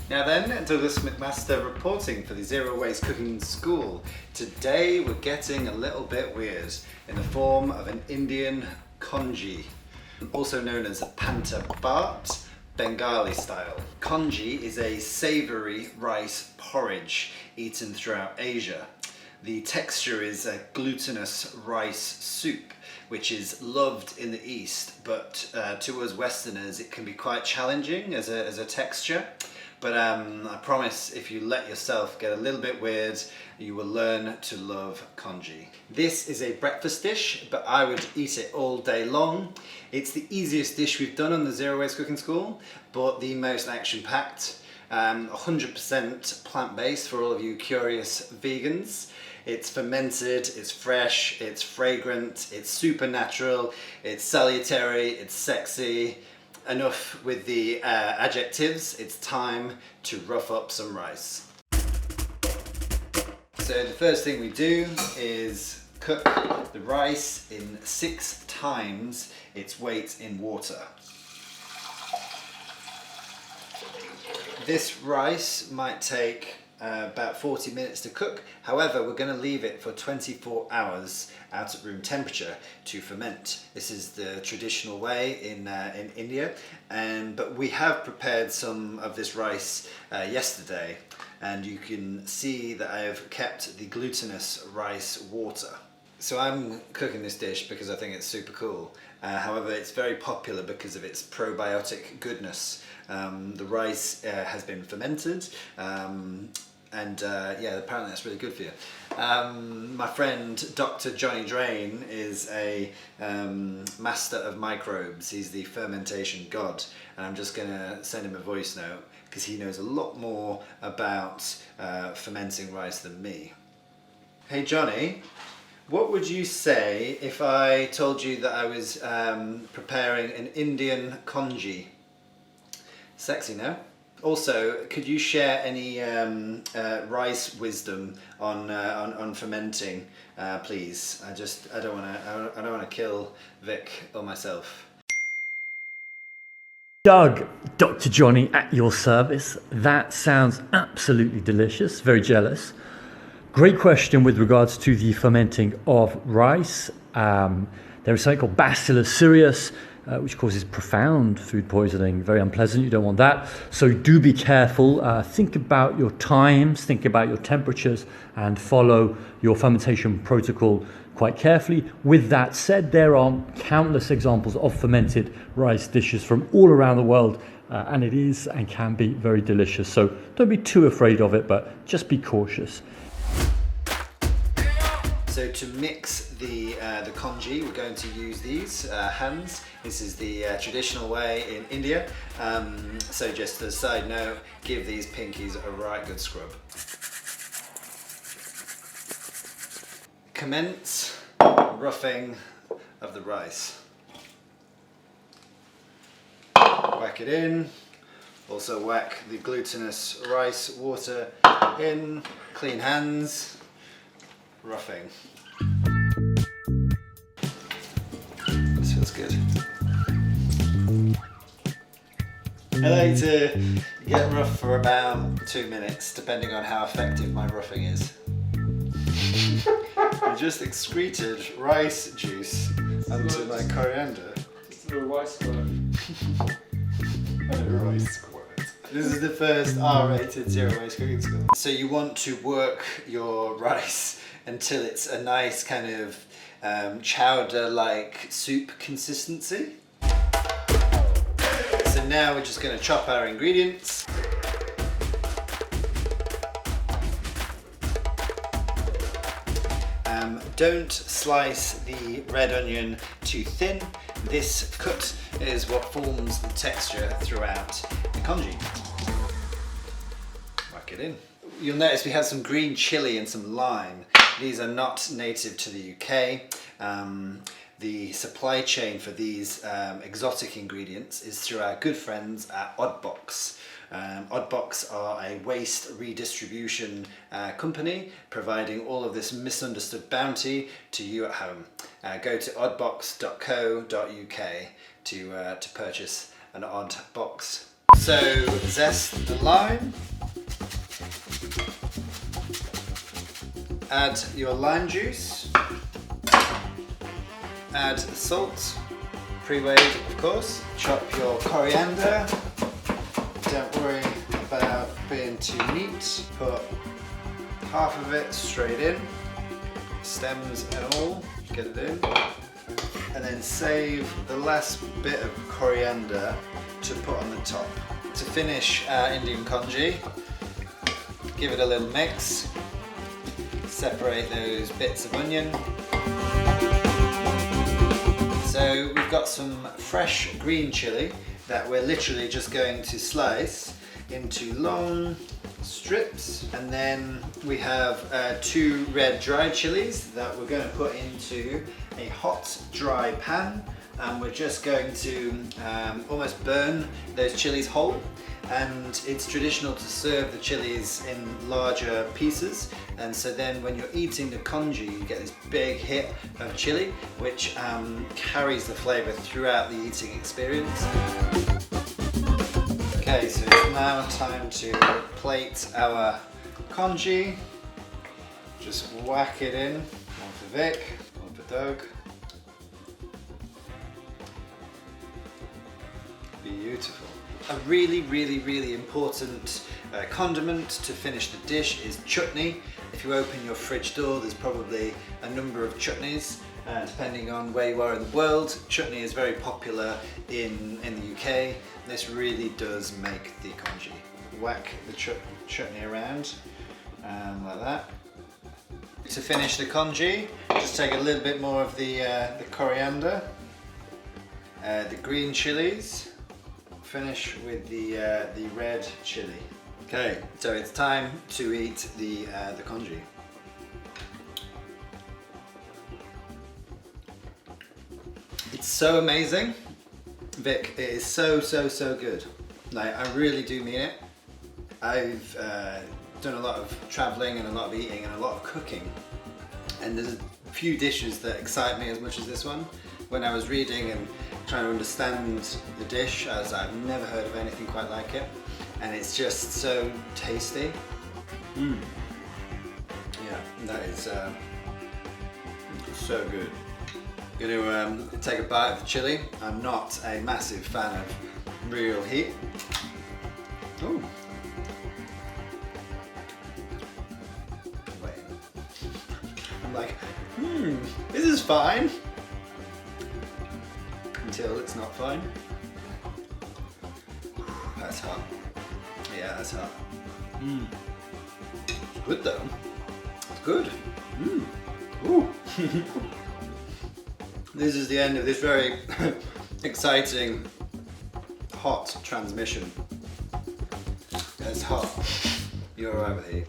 Now then, Douglas McMaster reporting for the Zero Waste Cooking School. Today we're getting a little bit weird in the form of an Indian congee, also known as Phena Bhaat, Bengali Style. Congee is a savoury rice porridge eaten throughout Asia. The texture is a glutinous rice soup, which is loved in the East, but to us Westerners it can be quite challenging as a texture. But I promise if you let yourself get a little bit weird, you will learn to love congee. This is a breakfast dish, but I would eat it all day long. It's the easiest dish we've done on the Zero Waste Cooking School, but the most action-packed. 100% plant-based for all of you curious vegans. It's fermented, it's fresh, it's fragrant, it's supernatural, it's salutary, it's sexy. Enough with the adjectives, it's time to rough up some rice. So the first thing we do is cook the rice in 6 times its weight in water. This rice might take about 40 minutes to cook. However, we're going to leave it for 24 hours out at room temperature to ferment. This is the traditional way in India, but we have prepared some of this rice yesterday, and you can see that I have kept the glutinous rice water. So I'm cooking this dish because I think it's super cool. However, it's very popular because of its probiotic goodness. The rice has been fermented, yeah, apparently that's really good for you. My friend Dr. Johnny Drain is a master of microbes. He's the fermentation god, and I'm just going to send him a voice note because he knows a lot more about fermenting rice than me. Hey Johnny, what would you say if I told you that I was preparing an Indian congee? Sexy, no? Also, could you share any rice wisdom on fermenting, please? I don't want to kill Vic or myself. Doug, Dr. Johnny at your service. That sounds absolutely delicious. Very jealous. Great question with regards to the fermenting of rice. There is something called Bacillus cereus, which causes profound food poisoning, very unpleasant. You don't want that. So do be careful. Think about your times, think about your temperatures, and follow your fermentation protocol quite carefully. With that said, there are countless examples of fermented rice dishes from all around the world, and it is and can be very delicious. So don't be too afraid of it, but just be cautious. So to mix the congee, we're going to use these hands. This is the traditional way in India. So just as a side note, give these pinkies a right good scrub. Commence roughing of the rice. Whack it in. Also whack the glutinous rice water in. Clean hands. Roughing. This feels good. I like to get rough for about 2 minutes, depending on how effective my roughing is. I just excreted rice juice onto my coriander. It's a little rice squirt. Rice squirt. This is the first R-rated Zero Waste Cooking School. So you want to work your rice until it's a nice kind of chowder-like soup consistency. So now we're just going to chop our ingredients. Don't slice the red onion too thin. This cut is what forms the texture throughout the congee. Whack it in. You'll notice we have some green chili and some lime. These are not native to the UK. The supply chain for these exotic ingredients is through our good friends at Oddbox. Oddbox are a waste redistribution company providing all of this misunderstood bounty to you at home. Go to oddbox.co.uk to purchase an Oddbox. So zest the lime, add your lime juice, add the salt, pre-weighed of course, chop your coriander, don't worry about being too neat, put half of it straight in, stems and all, get it in, and then save the last bit of coriander to put on the top. To finish our Indian congee, give it a little mix, separate those bits of onion. So we've got some fresh green chilli that we're literally just going to slice into long strips, and then we have 2 red dried chilies that we're going to put into a hot dry pan, and we're just going to almost burn those chilies whole. And it's traditional to serve the chilies in larger pieces, and so then when you're eating the congee you get this big hit of chili which carries the flavour throughout the eating experience. Okay, so it's now time to plate our congee. Just whack it in, one for Vic, one for Doug. Beautiful. A really important condiment to finish the dish is chutney. If you open your fridge door, there's probably a number of chutneys. Depending on where you are in the world, chutney is very popular in the UK. This really does make the congee. Whack the chutney around like that. To finish the congee, just take a little bit more of the coriander, the green chilies. Finish with the red chili. Okay, so it's time to eat the congee. It's so amazing, Vic. It is so good. Like, I really do mean it. I've done a lot of traveling and a lot of eating and a lot of cooking, and there's a few dishes that excite me as much as this one. When I was reading and trying to understand the dish, I was like, I've never heard of anything quite like it, and it's just so tasty. Yeah, that is so good. I'm going to take a bite of the chili. I'm not a massive fan of real heat. Ooh. Wait. I'm like, this is fine. Until it's not fine. That's hot. Yeah, that's hot. It's good though. It's good. Ooh. This is the end of this very exciting hot transmission. It's hot. You're alright with heat.